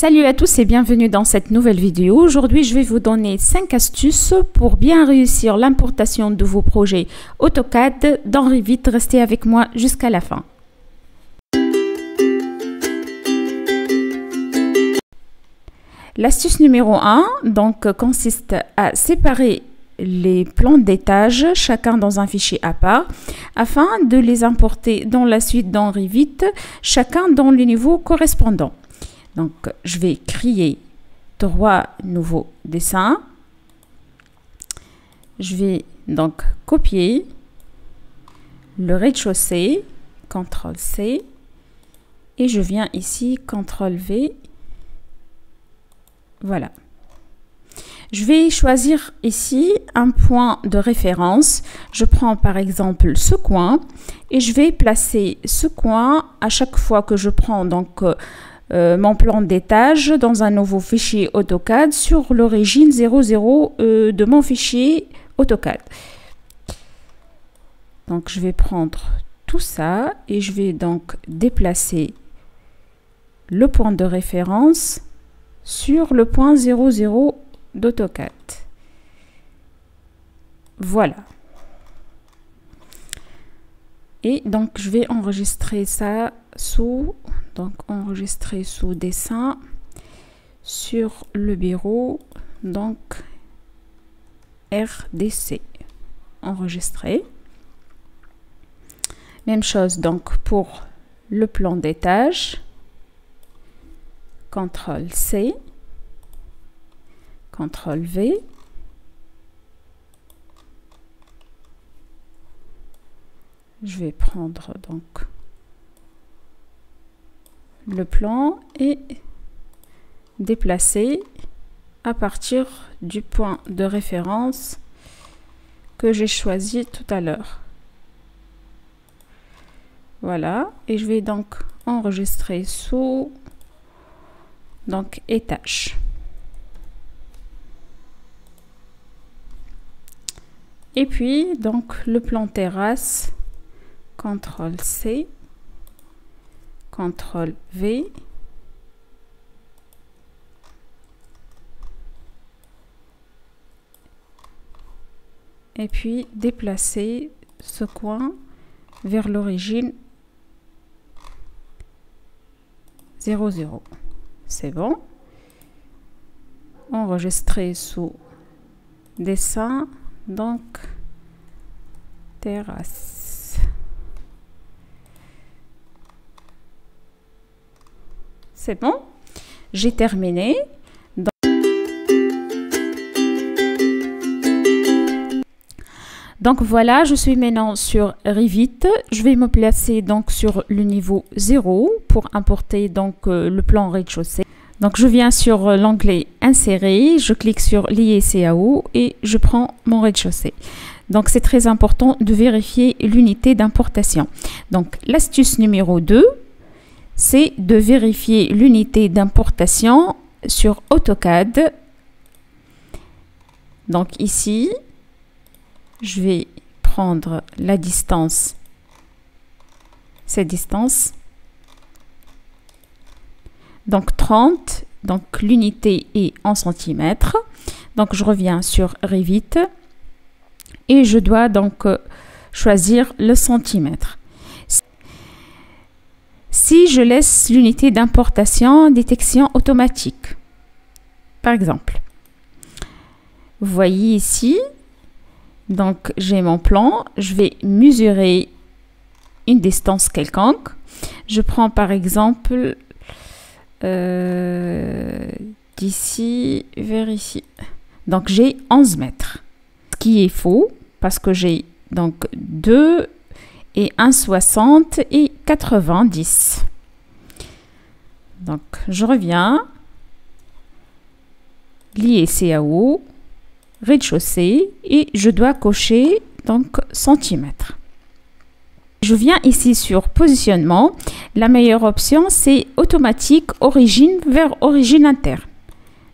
Salut à tous et bienvenue dans cette nouvelle vidéo. Aujourd'hui, je vais vous donner 5 astuces pour bien réussir l'importation de vos projets AutoCAD dans Revit. Restez avec moi jusqu'à la fin. L'astuce numéro 1 consiste à séparer les plans d'étage, chacun dans un fichier à part, afin de les importer dans la suite dans Revit, chacun dans le niveau correspondant. Donc, je vais créer 3 nouveaux dessins. Je vais donc copier le rez-de-chaussée, CTRL-C, et je viens ici, CTRL-V. Voilà. Je vais choisir ici un point de référence. Je prends par exemple ce coin et je vais placer ce coin à chaque fois que je prends donc mon plan d'étage dans un nouveau fichier AutoCAD sur l'origine 00 de mon fichier AutoCAD. Donc je vais prendre tout ça et je vais donc déplacer le point de référence sur le point 00 d'AutoCAD. Voilà. Et donc je vais enregistrer ça sous dessin sur le bureau, donc RDC. Enregistrer. Même chose donc pour le plan d'étage. CTRL-C, CTRL-V. Je vais prendre donc le plan et déplacer à partir du point de référence que j'ai choisi tout à l'heure. Voilà, et je vais donc enregistrer sous donc étage. Et puis donc le plan terrasse, CTRL-C, CTRL-V. Et puis déplacer ce coin vers l'origine 00. C'est bon. Enregistrer sous dessin, donc terrasse. C'est bon. J'ai terminé. Donc voilà, je suis maintenant sur Revit. Je vais me placer donc sur le niveau 0 pour importer donc le plan rez-de-chaussée. Donc je viens sur l'onglet insérer, je clique sur lier CAO et je prends mon rez-de-chaussée. Donc c'est très important de vérifier l'unité d'importation. Donc l'astuce numéro 2, c'est de vérifier l'unité d'importation sur AutoCAD. Donc ici, je vais prendre la distance, cette distance, donc 30, donc l'unité est en centimètres. Donc je reviens sur Revit et je dois donc choisir le centimètre. Si je laisse l'unité d'importation détection automatique, par exemple, vous voyez ici, donc j'ai mon plan, je vais mesurer une distance quelconque. Je prends par exemple d'ici vers ici. Donc j'ai 11 mètres. Ce qui est faux parce que j'ai donc 2 et 1,60 et 90. Donc je reviens, lier CAO, rez-de-chaussée et je dois cocher donc centimètres. Je viens ici sur positionnement. La meilleure option c'est automatique origine vers origine interne.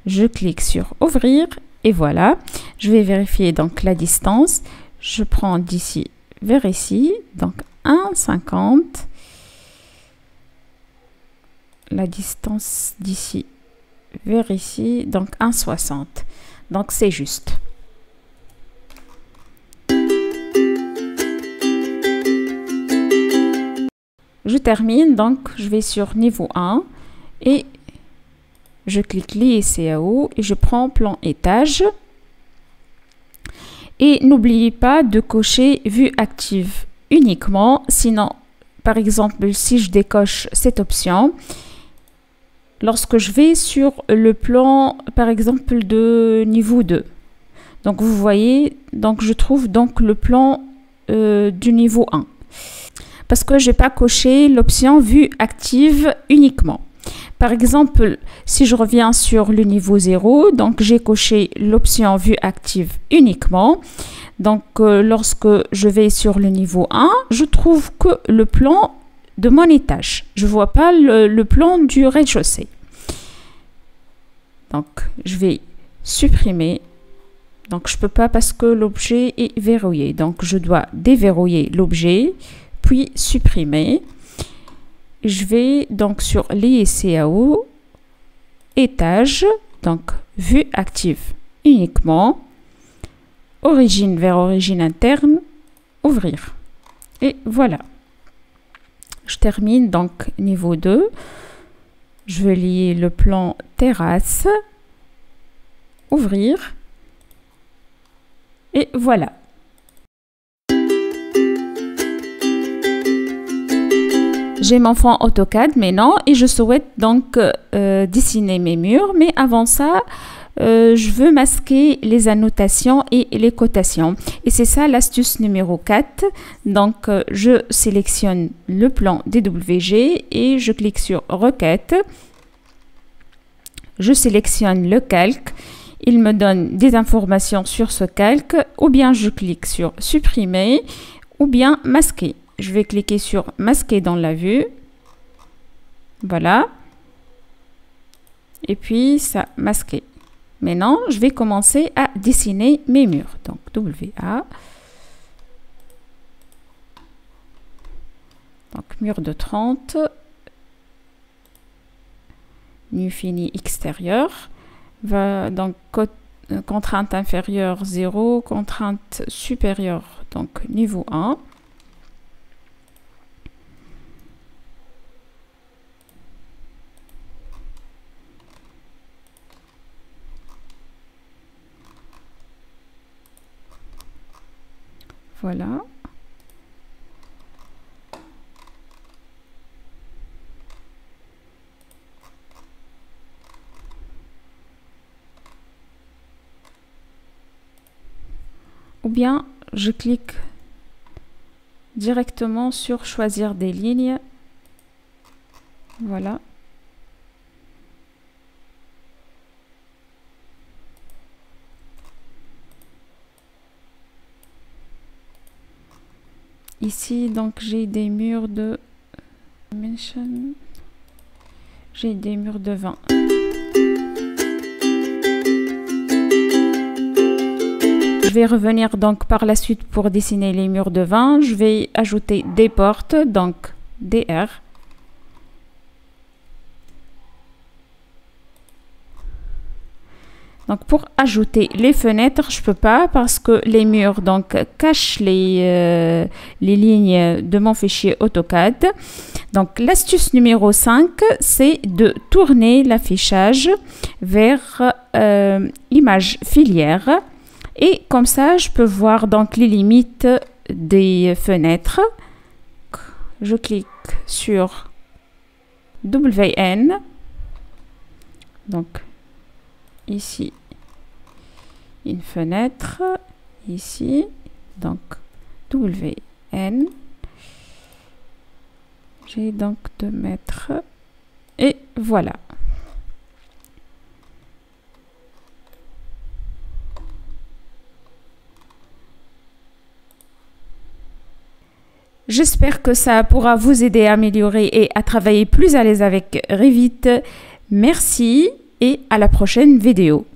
Je clique sur ouvrir et voilà. Je vais vérifier donc la distance. Je prends d'ici vers ici, donc 1,50. La distance d'ici vers ici, donc 1,60. Donc c'est juste. Je termine, donc je vais sur niveau 1 et je clique lisser à haut et je prends plan étage. Et n'oubliez pas de cocher vue active uniquement, sinon, par exemple, si je décoche cette option, lorsque je vais sur le plan, par exemple, de niveau 2, donc vous voyez, donc je trouve donc le plan du niveau 1. Parce que je n'ai pas coché l'option vue active uniquement. Par exemple, si je reviens sur le niveau 0, donc j'ai coché l'option vue active uniquement. Donc, lorsque je vais sur le niveau 1, je trouve que le plan de mon étage. Je ne vois pas le plan du rez-de-chaussée. Donc, je vais supprimer. Donc, je ne peux pas parce que l'objet est verrouillé. Donc, je dois déverrouiller l'objet, puis supprimer. Je vais donc sur lisser à haut, étage, donc vue active uniquement, origine vers origine interne, ouvrir. Et voilà. Je termine donc niveau 2. Je vais lier le plan terrasse, ouvrir. Et voilà. J'ai mon fond AutoCAD maintenant et je souhaite donc dessiner mes murs. Mais avant ça, je veux masquer les annotations et les cotations. Et c'est ça l'astuce numéro 4. Donc, je sélectionne le plan DWG et je clique sur Requête. Je sélectionne le calque. Il me donne des informations sur ce calque. Ou bien je clique sur Supprimer ou bien Masquer. Je vais cliquer sur masquer dans la vue. Voilà. Et puis ça masqué. Maintenant, je vais commencer à dessiner mes murs. Donc WA. Donc mur de 30. Nu fini extérieur. Donc contrainte inférieure 0, contrainte supérieure donc niveau 1. Voilà. Ou bien je clique directement sur choisir des lignes. Voilà. Ici, donc, j'ai des murs de dimension. J'ai des murs de 20. Je vais revenir donc par la suite pour dessiner les murs de 20. Je vais ajouter des portes, donc DR. Donc pour ajouter les fenêtres, je peux pas parce que les murs donc cachent les lignes de mon fichier AutoCAD. Donc l'astuce numéro 5, c'est de tourner l'affichage vers l'image filière. Et comme ça, je peux voir donc les limites des fenêtres. Je clique sur WN. Donc ici une fenêtre, ici donc WN, j'ai donc 2 mètres et voilà. J'espère que ça pourra vous aider à améliorer et à travailler plus à l'aise avec Revit. Merci et à la prochaine vidéo.